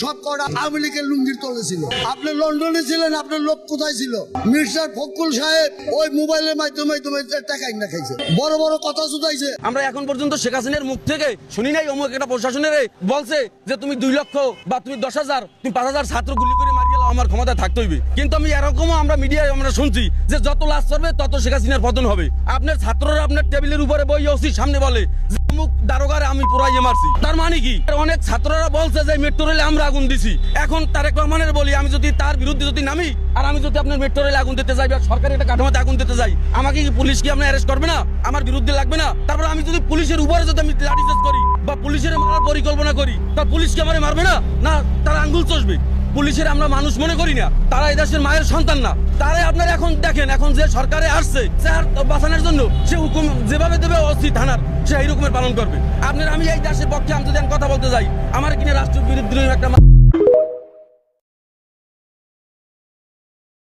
সব কটা আওয়ামী লীগের লুঙ্গির তলে ছিল। আপনি লন্ডনে ছিলেন, আপনার লোক কোথায় ছিল? মিস্টার ফখরুল সাহেব ওই মোবাইলের মাধ্যমে টাকা না খাইছে, বড় বড় কথা শুধাইছে। আমরা এখন পর্যন্ত শেখ হাসিনার মুখ থেকে শুনি নাই অমুক একটা প্রশাসনের বলছে যে তুমি 2 লক্ষ বা তুমি 10,000 তুমি 5,000 ছাত্র গুলি করে মারিয়ে গেল, আমার ক্ষমতা থাকতে হইবে। কিন্তু আমি এরকমও আমরা মিডিয়ায় আমরা শুনছি যে যত লাশ করবে তত শেখ হাসিনার পতন হবে। আপনার ছাত্ররা আপনার টেবিলের উপরে বই ওসির সামনে বলে যে অমুক দারোগারে আমি পুরাইয়ে মারছি। তার মানে কি? অনেক ছাত্ররা বলছে যে মেট্রো রেলে আমরা আগুন দিছি। এখন তারেক রহমানের বলি, আমি যদি তার বিরুদ্ধে যদি নামি আর আমি যদি আপনার মেট্রো রেলে আগুন দিতে যাই বা সরকারি একটা কাঠামোতে আগুন দিতে যাই, আমাকে কি পুলিশ কি আপনার অ্যারেস্ট করবে না? আমার বিরুদ্ধে লাগবে না? তারপর আমি যদি পুলিশের উপরে যদি আমি লাঠিচার্জ করি বা পুলিশের মারার পরিকল্পনা করি, তা পুলিশ কি আমারে মারবে না? না, তারা আঙ্গুল চষবে। পুলিশের আমরা মানুষ মনে করি না, তারা এই দেশের মায়ের সন্তান না? তারাই আপনারা এখন দেখেন, এখন যে সরকারে আসছে চেহার বাঁচানোর জন্য সে হুকুম যেভাবে দেবে ওসি থানার সে এই রকমের পালন করবে। আপনার আমি এই দেশের পক্ষে আমি যদি কথা বলতে যাই, আমার কিনা রাষ্ট্র বিরোধী একটা